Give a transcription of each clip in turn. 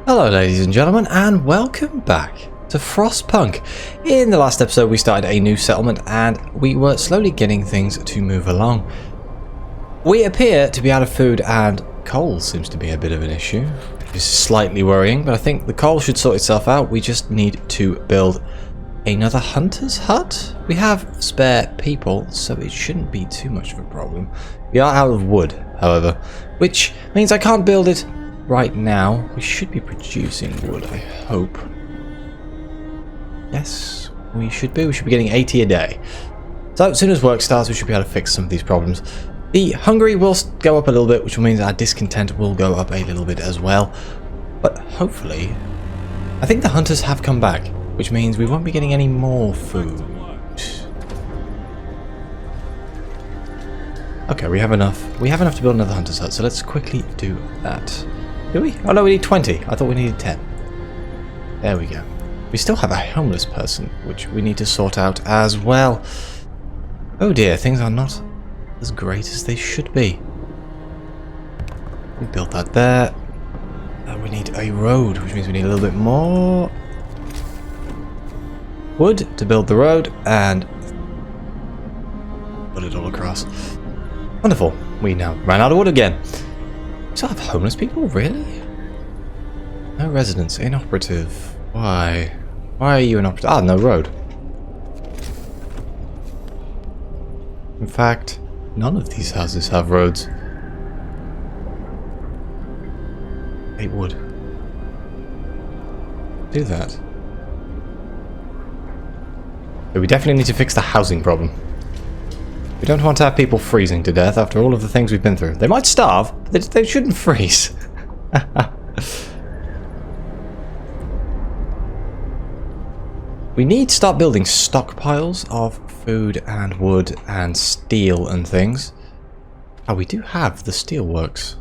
Hello ladies and gentlemen, and welcome back to FrostPunk. In the last episode we started a new settlement and we were slowly getting things to move along. We appear to be out of food and coal seems to be a bit of an issue. It's slightly worrying, but I think the coal should sort itself out. We just need to build another hunter's hut. We have spare people, so it shouldn't be too much of a problem. We are out of wood, however, which means I can't build it right now. We should be producing wood, I hope. Yes, we should be. We should be getting 80 a day. So as soon as work starts, we should be able to fix some of these problems. The hungry will go up a little bit, which means our discontent will go up a little bit as well. But hopefully, I think the hunters have come back, which means we won't be getting any more food. Okay, we have enough. We have enough to build another hunter's hut, so let's quickly do that. Do we? Oh no, we need 20. I thought we needed 10. There we go. We still have a homeless person, which we need to sort out as well. Oh dear, things are not as great as they should be. We built that there. We need a road, which means we need a little bit more wood to build the road and put it all across. Wonderful. We now ran out of wood again. We still have homeless people? Really? No residents. Inoperative. Why? Why are you inoperative? Ah, no road. In fact, none of these houses have roads. 8 wood. Do that. But we definitely need to fix the housing problem. We don't want to have people freezing to death after all of the things we've been through. They might starve, but they shouldn't freeze. We need to start building stockpiles of food and wood and steel and things. Oh, we do have the steel works.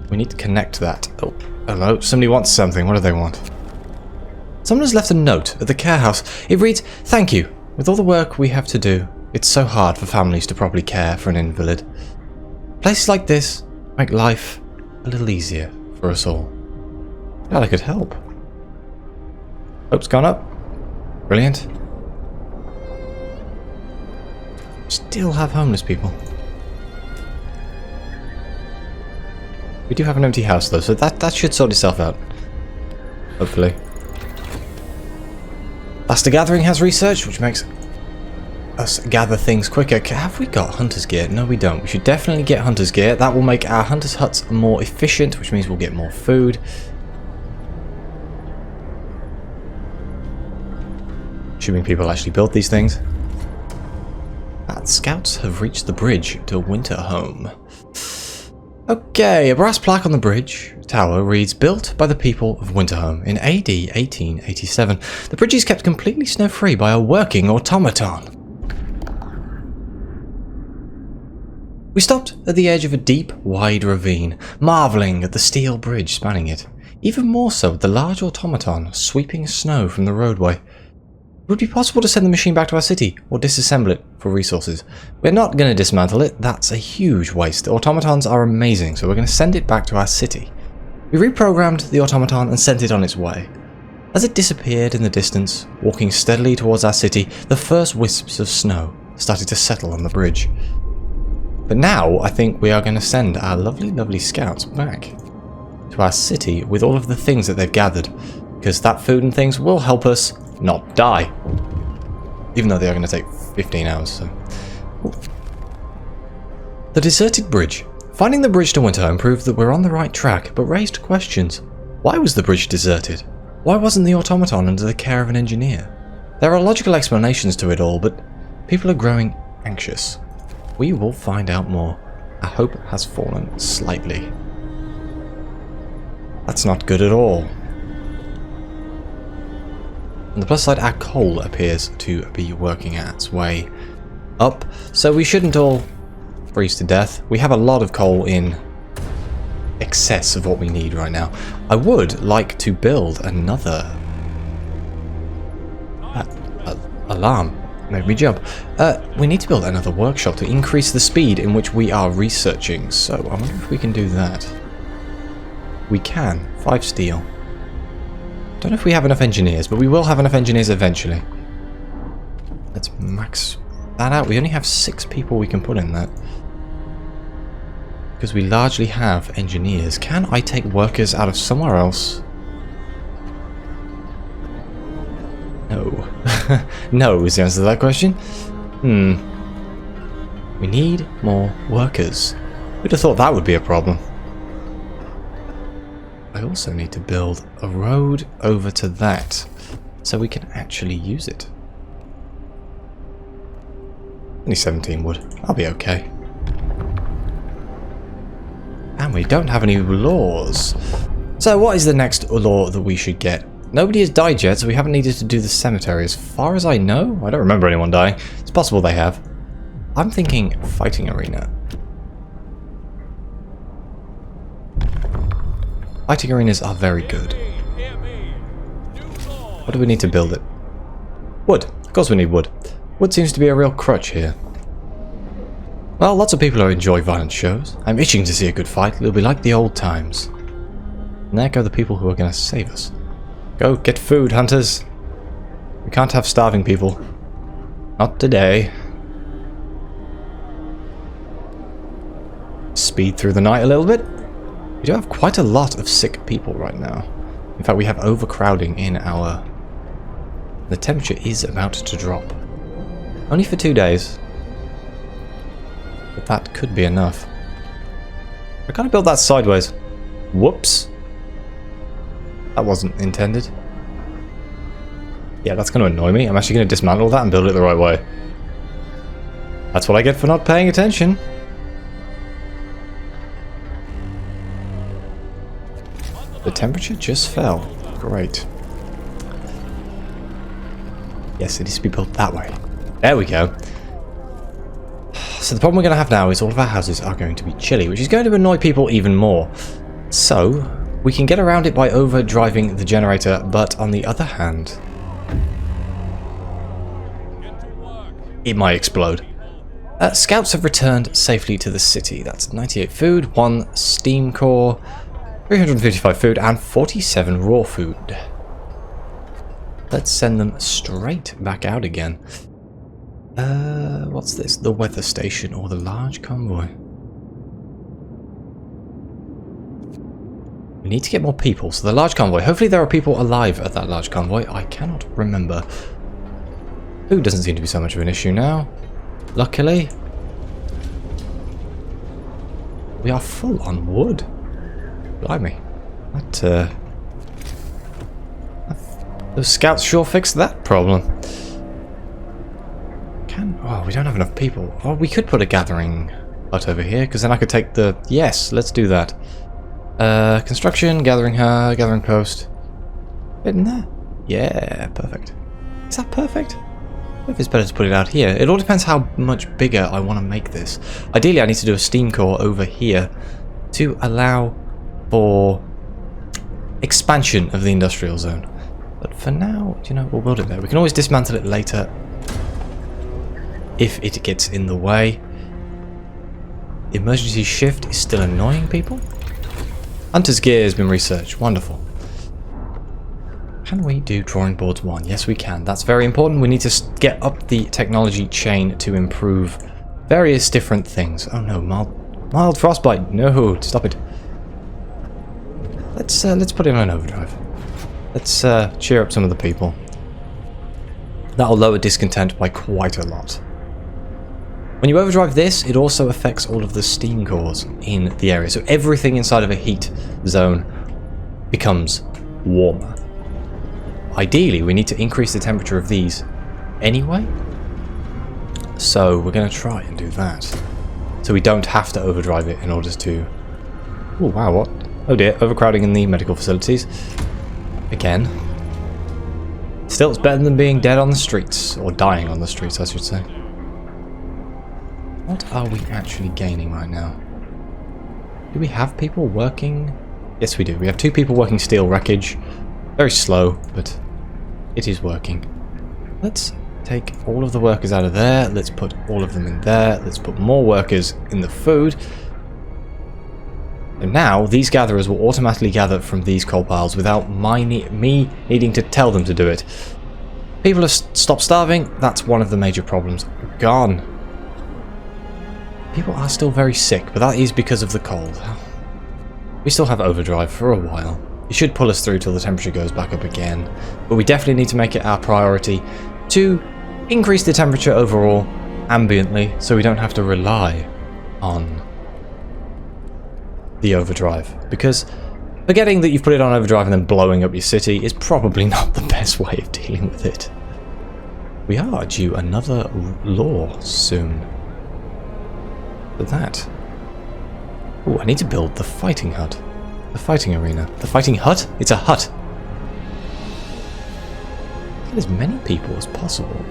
We need to connect that. Oh, hello. Somebody wants something. What do they want? Someone has left a note at the care house. It reads, "Thank you. With all the work we have to do, it's so hard for families to properly care for an invalid. Places like this make life a little easier for us all." Glad I could help. Hope's gone up. Brilliant. Still have homeless people. We do have an empty house though, so that should sort itself out. Hopefully. Laster Gathering has research, which makes us gather things quicker. Have we got hunter's gear? No, we don't. We should definitely get hunter's gear. That will make our hunter's huts more efficient, which means we'll get more food. Assuming people actually built these things. Scouts have reached the bridge to Winter Home. Okay, a brass plaque on the bridge tower reads, "Built by the people of Winterhome in AD 1887. The bridge is kept completely snow-free by a working automaton." We stopped at the edge of a deep, wide ravine, marvelling at the steel bridge spanning it. Even more so at the large automaton sweeping snow from the roadway. It would be possible to send the machine back to our city, or disassemble it for resources. We're not going to dismantle it, that's a huge waste. Automatons are amazing, so we're going to send it back to our city. We reprogrammed the automaton and sent it on its way. As it disappeared in the distance, walking steadily towards our city, the first wisps of snow started to settle on the bridge. But now, I think we are going to send our lovely, lovely scouts back to our city with all of the things that they've gathered, because that food and things will help us not die. Even though they are going to take 15 hours, so. Ooh. The deserted bridge. Finding the bridge to Winterhome proved that we're on the right track, but raised questions. Why was the bridge deserted? Why wasn't the automaton under the care of an engineer? There are logical explanations to it all, but people are growing anxious. We will find out more. Our hope has fallen slightly. That's not good at all. On the plus side, our coal appears to be working its way up, so we shouldn't all freeze to death. We have a lot of coal in excess of what we need right now. I would like to build another alarm. Made me jump. We need to build another workshop to increase the speed in which we are researching, so I wonder if we can do that. We can. 5 steel. Don't know if we have enough engineers, but we will have enough engineers eventually. Let's max that out. We only have 6 people we can put in that. Because we largely have engineers. Can I take workers out of somewhere else? No. No is the answer to that question. We need more workers. Who'd have thought that would be a problem? I also need to build a road over to that so we can actually use it. Only 17 wood. I'll be okay. And we don't have any laws. So what is the next law that we should get? Nobody has died yet, so we haven't needed to do the cemetery. As far as I know, I don't remember anyone dying. It's possible they have. I'm thinking fighting arena. Fighting arenas are very good. What do we need to build it? Wood. Of course we need wood. Wood seems to be a real crutch here. Well, lots of people enjoy violent shows. I'm itching to see a good fight. It'll be like the old times. And there go the people who are going to save us. Go get food, hunters. We can't have starving people. Not today. Speed through the night a little bit. We do have quite a lot of sick people right now. In fact, we have overcrowding in our... The temperature is about to drop. Only for 2 days. But that could be enough. I can't build that sideways. Whoops. That wasn't intended. Yeah, that's going to annoy me. I'm actually going to dismantle that and build it the right way. That's what I get for not paying attention. The temperature just fell. Great. Yes, it needs to be built that way. There we go. So the problem we're going to have now is all of our houses are going to be chilly, which is going to annoy people even more. So, we can get around it by overdriving the generator, but on the other hand, it might explode. Scouts have returned safely to the city. That's 98 food, 1 steam core, 355 food, and 47 raw food. Let's send them straight back out again. What's this? The weather station or the large convoy? We need to get more people. So the large convoy. Hopefully there are people alive at that large convoy. I cannot remember. Food doesn't seem to be so much of an issue now. Luckily. We are full on wood. Blimey. Those scouts sure fixed that problem. Oh, we don't have enough people. Oh, we could put a gathering hut over here, because then I could take the... Yes, let's do that. Construction, gathering hut, gathering post. Fit in there? Yeah, perfect. Is that perfect? I if it's better to put it out here. It all depends how much bigger I want to make this. Ideally, I need to do a steam core over here to allow for expansion of the industrial zone. But for now, you know, we'll build it there. We can always dismantle it later if it gets in the way. Emergency shift is still annoying people. Hunter's gear has been researched. Wonderful. Can we do drawing boards 1? Yes, we can. That's very important. We need to get up the technology chain to improve various different things. Oh no, mild frostbite. No, stop it. Let's put it on overdrive. Let's cheer up some of the people. That'll lower discontent by quite a lot. When you overdrive this, it also affects all of the steam cores in the area. So everything inside of a heat zone becomes warmer. Ideally, we need to increase the temperature of these anyway. So we're going to try and do that. So we don't have to overdrive it in order to... Oh, wow, what? Oh dear, overcrowding in the medical facilities. Again. Still, it's better than being dead on the streets. Or dying on the streets, I should say. What are we actually gaining right now? Do we have people working? Yes, we do. We have 2 people working steel wreckage. Very slow, but it is working. Let's take all of the workers out of there. Let's put all of them in there. Let's put more workers in the food. And now, these gatherers will automatically gather from these coal piles without me needing to tell them to do it. People have stopped starving. That's one of the major problems. Gone. People are still very sick, but that is because of the cold. We still have overdrive for a while. It should pull us through till the temperature goes back up again. But we definitely need to make it our priority to increase the temperature overall, ambiently, so we don't have to rely on the overdrive. Because forgetting that you've put it on overdrive and then blowing up your city is probably not the best way of dealing with it. We are due another law soon. For that. Oh, I need to build the fighting hut. The fighting arena. The fighting hut? It's a hut. Get as many people as possible.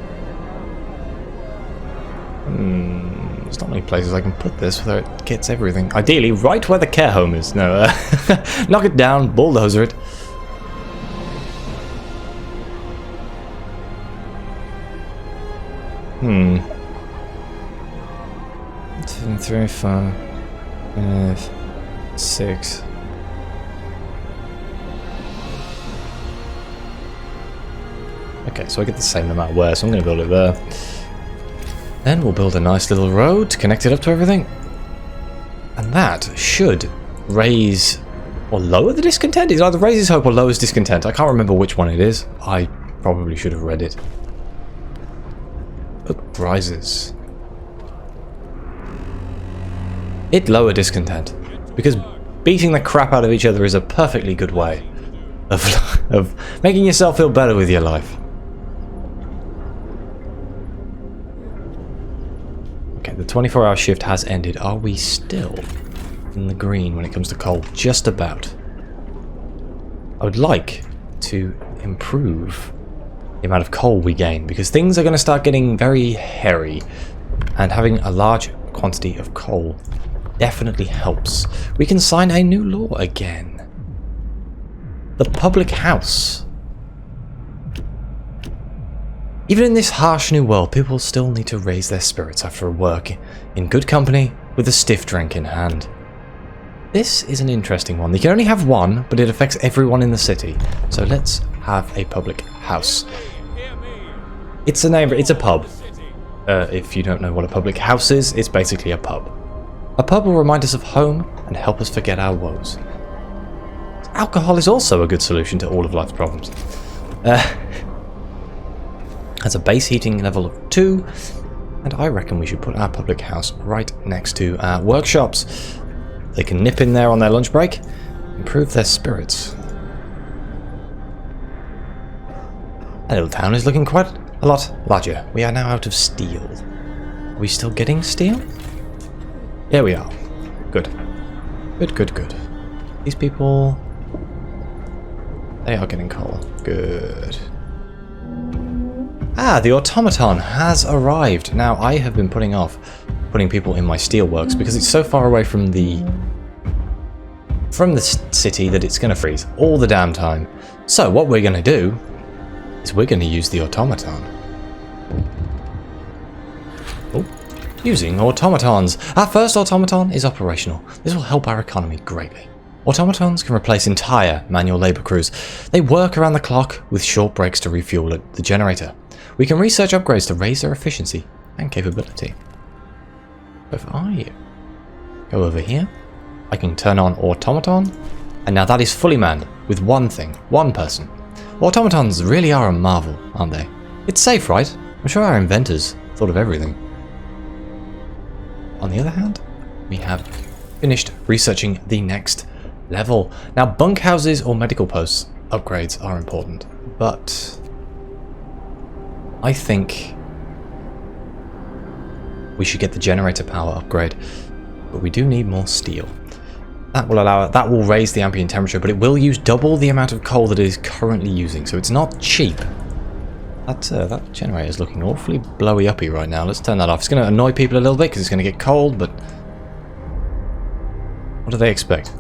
There's not many places I can put this where it gets everything. Ideally, right where the care home is. No, knock it down, bulldozer it. Hmm. 2, 3, 4, 5, 6. Okay, so I get the same amount where, so I'm going to build it there. Then we'll build a nice little road to connect it up to everything. And that should raise or lower the discontent. It either raises hope or lowers discontent. I can't remember which one it is. I probably should have read it. Hope rises. It lower discontent. Because beating the crap out of each other is a perfectly good way of making yourself feel better with your life. Okay, the 24-hour shift has ended. Are we still in the green when it comes to coal? Just about. I would like to improve the amount of coal we gain, because things are going to start getting very hairy, and having a large quantity of coal definitely helps. We can sign a new law again. The public house. Even in this harsh new world, people still need to raise their spirits after work in good company with a stiff drink in hand. This is an interesting one. You can only have one, but it affects everyone in the city. So let's have a public house. It's a name, it's a pub. If you don't know what a public house is, it's basically a pub. A pub will remind us of home and help us forget our woes. Alcohol is also a good solution to all of life's problems. Has a base heating level of 2, and I reckon we should put our public house right next to our workshops. They can nip in there on their lunch break, improve their spirits. That little town is looking quite a lot larger. We are now out of steel. Are we still getting steel? There we are. Good. Good, good, good. These people... they are getting coal. Good. Ah, the automaton has arrived. Now, I have been putting off putting people in my steelworks because it's so far away from the city that it's going to freeze all the damn time. So what we're going to do is we're going to use the automaton. Oh, using automatons. Our first automaton is operational. This will help our economy greatly. Automatons can replace entire manual labour crews. They work around the clock with short breaks to refuel the generator. We can research upgrades to raise their efficiency and capability. If I go over here, I can turn on automaton, and now that is fully manned with one thing, one person. Automatons really are a marvel, aren't they? It's safe, right? I'm sure our inventors thought of everything. On the other hand, we have finished researching the next level. Now, bunkhouses or medical posts upgrades are important, but I think we should get the generator power upgrade, but we do need more steel. That will raise the ambient temperature, but it will use double the amount of coal that it is currently using, so it's not cheap. That generator is looking awfully blowy uppy right now. Let's turn that off. It's going to annoy people a little bit because it's going to get cold, but what do they expect?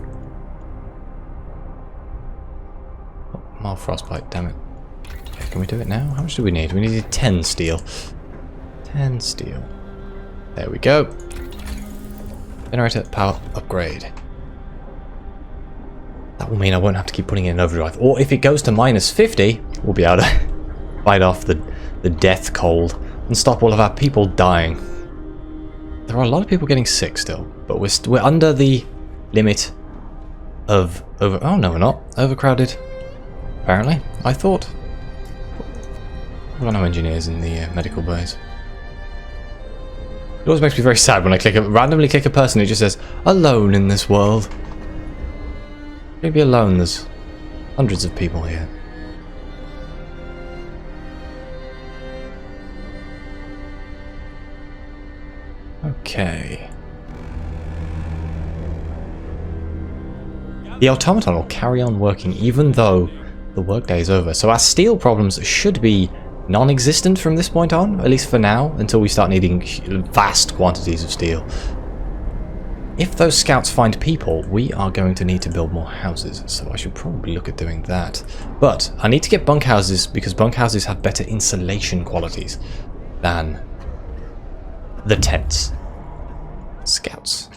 Oh, more frostbite, damn it. Okay, can we do it now? How much do we need? We needed 10 steel. 10 steel. There we go. Generator power upgrade. will mean I won't have to keep putting it in overdrive. Or if it goes to -50, we'll be able to fight off the death cold and stop all of our people dying. There are a lot of people getting sick still, but we're under the limit of oh no, we're not overcrowded. Apparently, I thought. We've got no engineers in the medical bays. It always makes me very sad when I randomly click a person who just says alone in this world. Maybe alone. There's hundreds of people here. Okay. The automaton will carry on working even though the workday is over. So our steel problems should be non-existent from this point on, at least for now, until we start needing vast quantities of steel. If those scouts find people, we are going to need to build more houses, so I should probably look at doing that. But I need to get bunkhouses because bunkhouses have better insulation qualities than the tents. Scouts.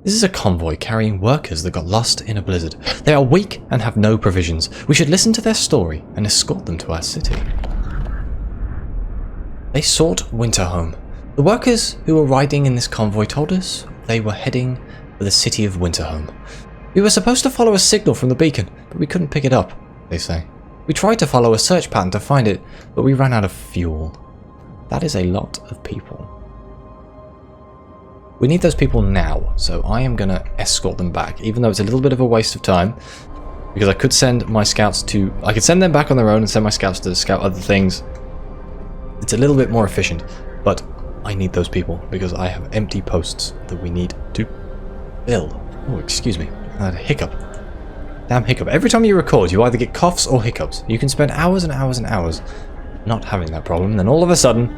This is a convoy carrying workers that got lost in a blizzard. They are weak and have no provisions. We should listen to their story and escort them to our city. They sought Winterhome. The workers who were riding in this convoy told us they were heading for the city of Winterhome. We were supposed to follow a signal from the beacon, but we couldn't pick it up, they say. We tried to follow a search pattern to find it, but we ran out of fuel. That is a lot of people. We need those people now, so I am going to escort them back, even though it's a little bit of a waste of time, because I could send my scouts to... I could send them back on their own and send my scouts to scout other things. It's a little bit more efficient, but I need those people, because I have empty posts that we need to fill. Oh, excuse me. I had a hiccup. Damn hiccup. Every time you record, you either get coughs or hiccups. You can spend hours and hours and hours not having that problem, and then all of a sudden,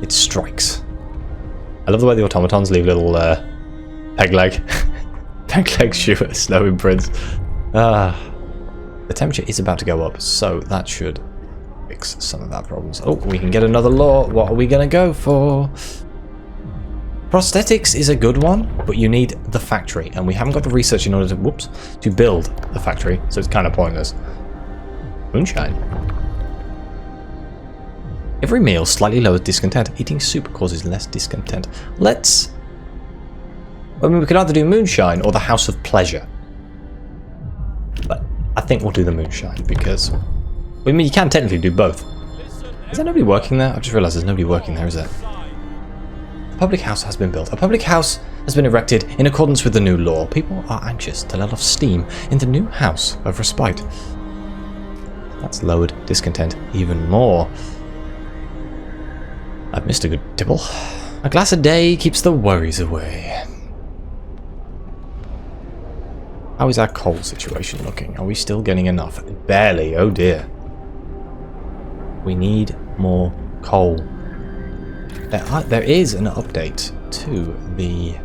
it strikes. I love the way the automatons leave little peg leg shoe snow imprints. The temperature is about to go up, so that should fix some of our problems. Oh, we can get another law. What are we going to go for? Prosthetics is a good one, but you need the factory, and we haven't got the research in order to build the factory, so it's kind of pointless. Moonshine. Every meal slightly lowers discontent. Eating soup causes less discontent. Let's... I mean, we could either do moonshine or the House of Pleasure. But I think we'll do the moonshine because... I mean, you can technically do both. Is there nobody working there? I've just realised there's nobody working there, is there? A public house has been built. A public house has been erected in accordance with the new law. People are anxious to let off steam in the new House of Respite. That's lowered discontent even more. I've missed a good tipple. A glass a day keeps the worries away. How is our coal situation looking? Are we still getting enough? Barely, oh dear. We need more coal. There is an update to the...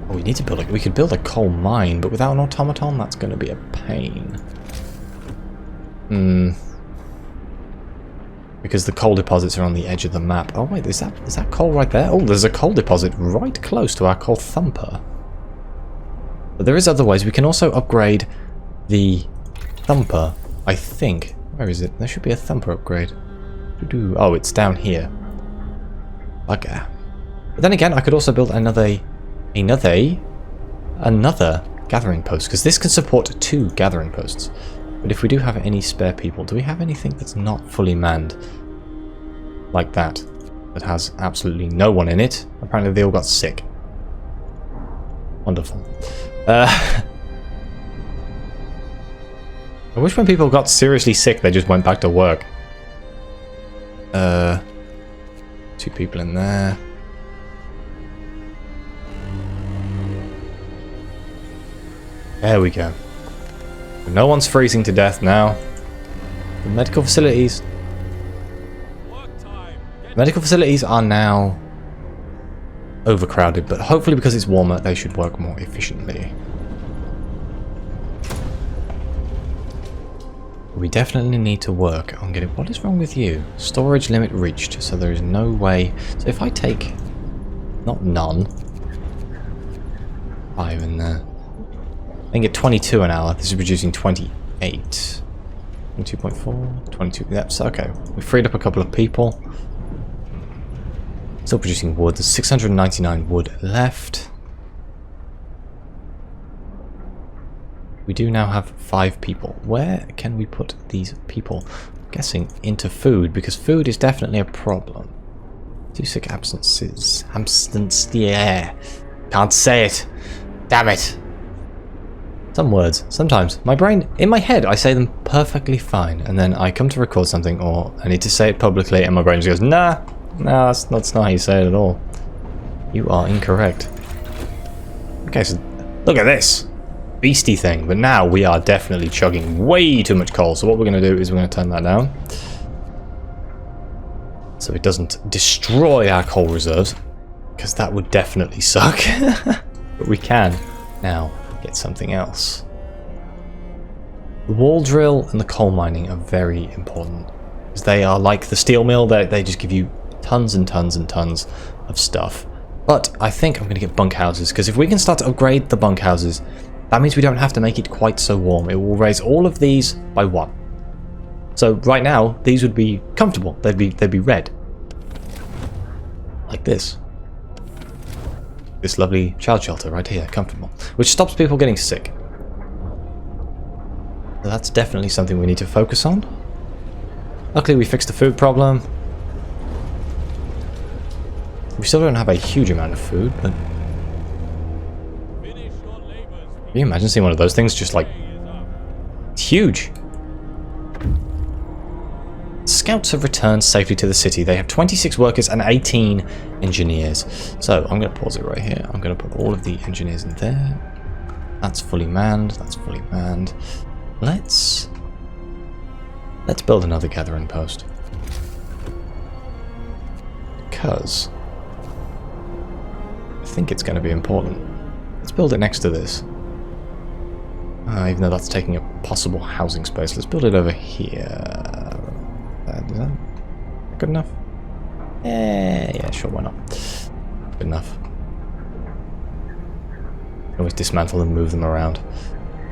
Oh, we need to build we could build a coal mine, but without an automaton, that's going to be a pain. Because the coal deposits are on the edge of the map. Oh wait, is that coal right there? Oh, there's a coal deposit right close to our coal thumper. But there is other ways. We can also upgrade the thumper, I think. Where is it? There should be a thumper upgrade. Oh, it's down here. Bugger. But then again, I could also build another gathering post, because this can support 2 gathering posts. But if we do have any spare people, do we have anything that's not fully manned? Like that. That has absolutely no one in it. Apparently they all got sick. Wonderful. I wish when people got seriously sick they just went back to work. 2 people in there. There we go. No one's freezing to death now. The medical facilities are now overcrowded, but hopefully because it's warmer they should work more efficiently. We definitely need to work on getting... What is wrong with you? Storage limit reached, so there is no way... So if I take... Not none. 5 in there. I think at 22 an hour, this is producing 28. 22.4, 22, that's okay. We freed up a couple of people. Still producing wood. There's 699 wood left. We do now have 5 people. Where can we put these people? I'm guessing into food, because food is definitely a problem. 2 sick absences. Absence, yeah. Can't say it. Damn it. Some words. Sometimes. My brain, in my head, I say them perfectly fine. And then I come to record something, or I need to say it publicly, and my brain just goes, nah, that's not how you say it at all. You are incorrect. Okay, so look at this. Beastie thing. But now we are definitely chugging way too much coal. So what we're going to do is we're going to turn that down. So it doesn't destroy our coal reserves. Because that would definitely suck. But we can now get something else. The wall drill and the coal mining are very important. Because they are like the steel mill. They just give you tons and tons and tons of stuff. But I think I'm going to get bunkhouses. Because if we can start to upgrade the bunkhouses, that means we don't have to make it quite so warm. It will raise all of these by 1. So right now, these would be comfortable. They'd be red. Like this. This lovely child shelter right here, comfortable. Which stops people getting sick. So that's definitely something we need to focus on. Luckily we fixed the food problem. We still don't have a huge amount of food, but... Can you imagine seeing one of those things just like... It's huge! Scouts have returned safely to the city. They have 26 workers and 18 engineers. So I'm going to pause it right here. I'm going to put all of the engineers in there. That's fully manned. That's fully manned. Let's build another gathering post. Because I think it's going to be important. Let's build it next to this. Even though that's taking up possible housing space. Let's build it over here. Is that good enough? Yeah, sure, why not? Good enough. Always dismantle them, move them around.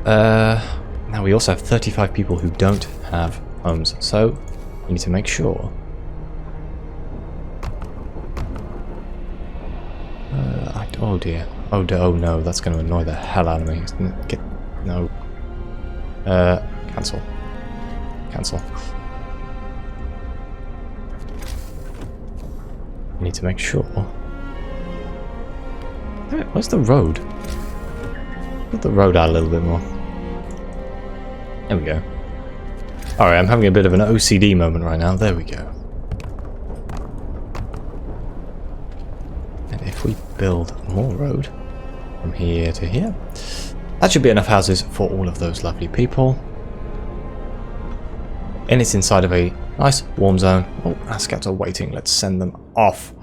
Now we also have 35 people who don't have homes, so we need to make sure. Oh dear. Oh no, that's going to annoy the hell out of me. No. Cancel. Cancel. We need to make sure. Where's the road? Put the road out a little bit more. There we go. Alright, I'm having a bit of an OCD moment right now. There we go. And if we build more road from here to here, that should be enough houses for all of those lovely people. And it's inside of a nice warm zone. Oh, our scouts are waiting. Let's send them off.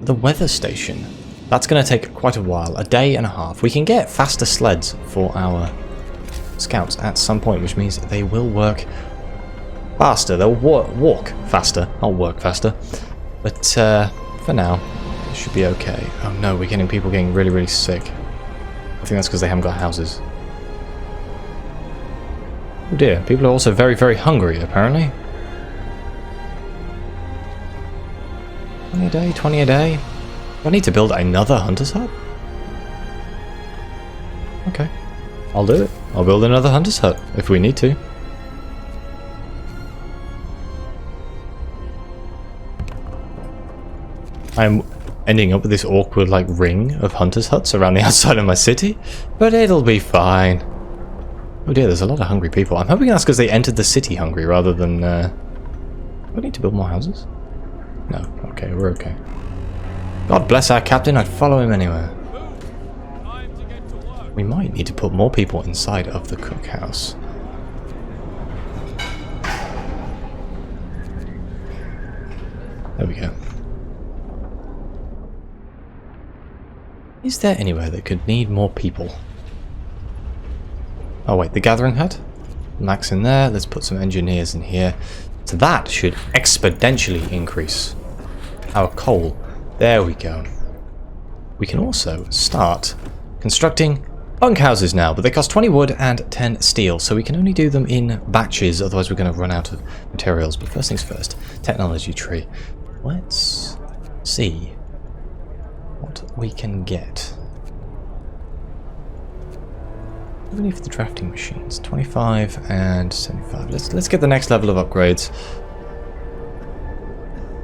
The weather station. That's going to take quite a while. A day and a half. We can get faster sleds for our scouts at some point, which means they will work faster. They'll walk faster. I'll work faster. But for now, it should be okay. Oh no, we're getting people getting really, really sick. I think that's because they haven't got houses. Oh dear, people are also very, very hungry, apparently. 20 a day, 20 a day. Do I need to build another hunter's hut? Okay, I'll do it. I'll build another hunter's hut if we need to. I'm ending up with this awkward like ring of hunter's huts around the outside of my city, but it'll be fine. Oh dear, there's a lot of hungry people. I'm hoping that's because they entered the city hungry rather than... Do I need to build more houses? No. Okay, we're okay. God bless our captain, I'd follow him anywhere. We might need to put more people inside of the cookhouse. There we go. Is there anywhere that could need more people? Oh wait, the gathering hut? Max in there, let's put some engineers in here. So that should exponentially increase our coal. There we go. We can also start constructing bunkhouses now, but they cost 20 wood and 10 steel, so we can only do them in batches, otherwise we're going to run out of materials. But first things first, technology tree. Let's see what we can get. Only for the drafting machines, 25 and 75. Let's get the next level of upgrades,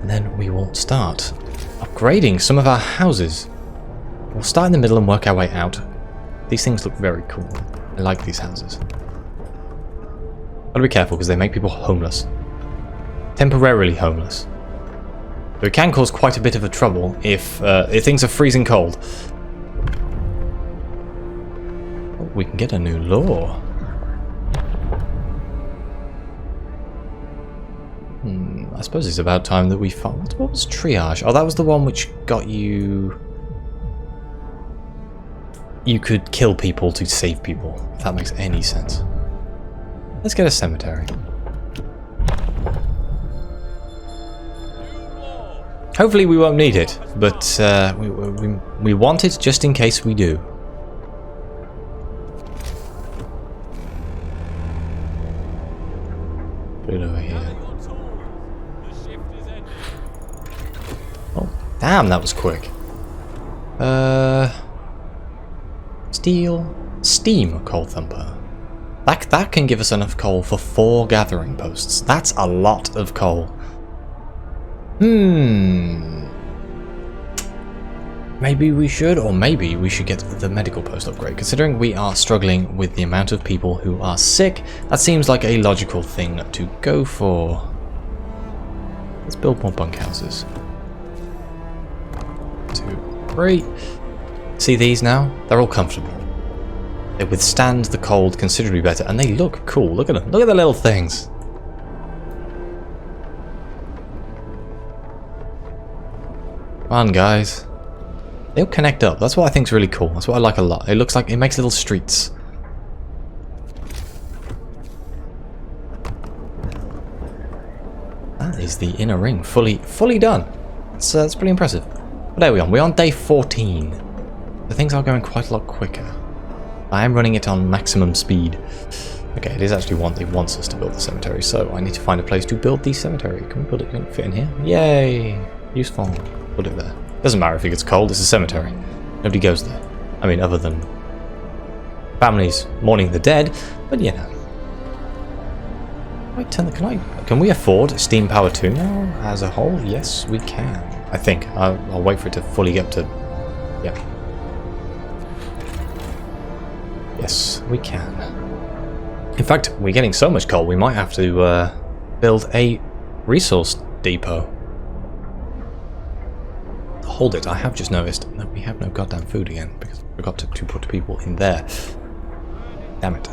and then we will start upgrading some of our houses. We'll start in the middle and work our way out. These things look very cool. I like these houses. Gotta be careful because they make people homeless. Temporarily homeless. So it can cause quite a bit of a trouble if things are freezing cold. Oh, we can get a new law. I suppose it's about time that we found... What was triage? Oh, that was the one which got you... You could kill people to save people, if that makes any sense. Let's get a cemetery. Hopefully we won't need it, but we want it just in case we do. Put it over here. Oh, damn, that was quick. Steam coal thumper. That can give us enough coal for 4 gathering posts. That's a lot of coal. Maybe we should, or maybe we should get the medical post upgrade. Considering we are struggling with the amount of people who are sick, that seems like a logical thing to go for. Let's build more bunkhouses. 2, 3. See these now? They're all comfortable. They withstand the cold considerably better, and they look cool. Look at them. Look at the little things. Come on, guys. They'll connect up. That's what I think is really cool. That's what I like a lot. It looks like it makes little streets. That is the inner ring fully done. That's pretty impressive. What are we on? We're on day 14. The things are going quite a lot quicker. I am running it on maximum speed. Okay, it is actually one that wants us to build the cemetery, so I need to find a place to build the cemetery. Can we build it? Can it fit in here? Yay! Useful. Put it there. Doesn't matter if it gets cold, it's a cemetery. Nobody goes there. I mean, other than families mourning the dead, but you know. Can we afford steam power 2 now as a whole? Yes, we can. I think. I'll wait for it to fully get to... Yeah. Yes, we can. In fact, we're getting so much coal, we might have to build a resource depot. Hold it, I have just noticed that we have no goddamn food again, because I forgot to put people in there. Damn it.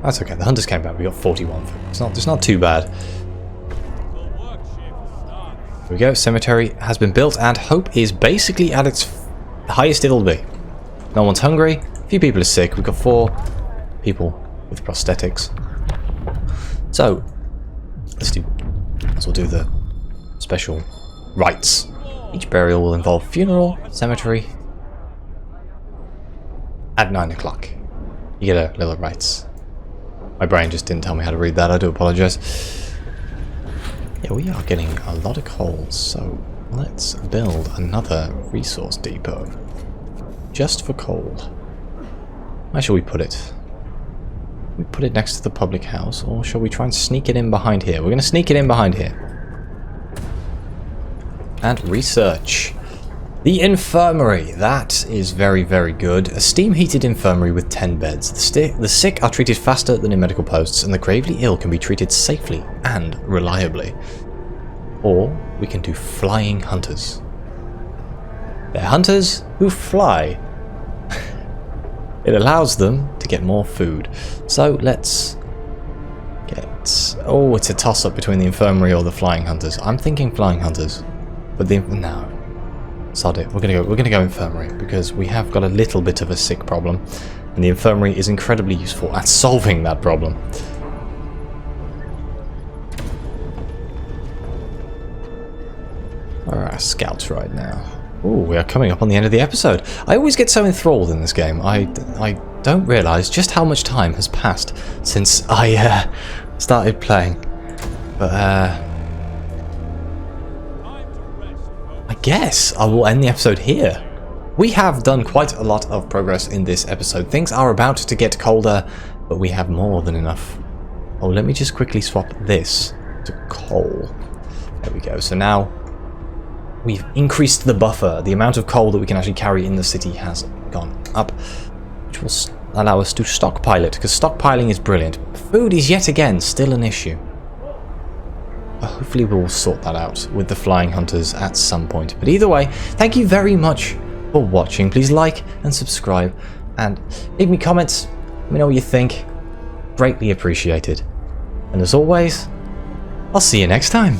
That's okay, the hunters came back, we got 41 food. It's not too bad. Here we go, cemetery has been built, and hope is basically at its highest it'll be. No one's hungry, a few people are sick, we've got 4 people with prosthetics. So, let's do the special rites. Each burial will involve funeral, cemetery, at 9 o'clock. You get a little rites. My brain just didn't tell me how to read that, I do apologise. Yeah, we are getting a lot of coal, so let's build another resource depot. Just for coal. Where shall we put it? We put it next to the public house, or shall we try and sneak it in behind here? We're going to sneak it in behind here. And research. The infirmary. That is very, very good. A steam-heated infirmary with 10 beds. The sick are treated faster than in medical posts, and the gravely ill can be treated safely and reliably. Or we can do flying hunters. They're hunters who fly. It allows them to get more food. So let's get... Oh, it's a toss-up between the infirmary or the flying hunters. I'm thinking flying hunters. But no. Sod it. We're gonna go infirmary, because we have got a little bit of a sick problem, and the infirmary is incredibly useful at solving that problem. Where are our scouts right now? Ooh, we are coming up on the end of the episode. I always get so enthralled in this game. I don't realise just how much time has passed since I started playing. But I guess I will end the episode here. We have done quite a lot of progress in this episode. Things are about to get colder, but we have more than enough. Oh, let me just quickly swap this to coal. There we go. So now we've increased the buffer. The amount of coal that we can actually carry in the city has gone up, which will allow us to stockpile it, because stockpiling is brilliant. Food is yet again still an issue. Hopefully we'll sort that out with the flying hunters at some point. But either way, thank you very much for watching. Please like and subscribe and leave me comments. Let me know what you think. Greatly appreciated. And as always, I'll see you next time.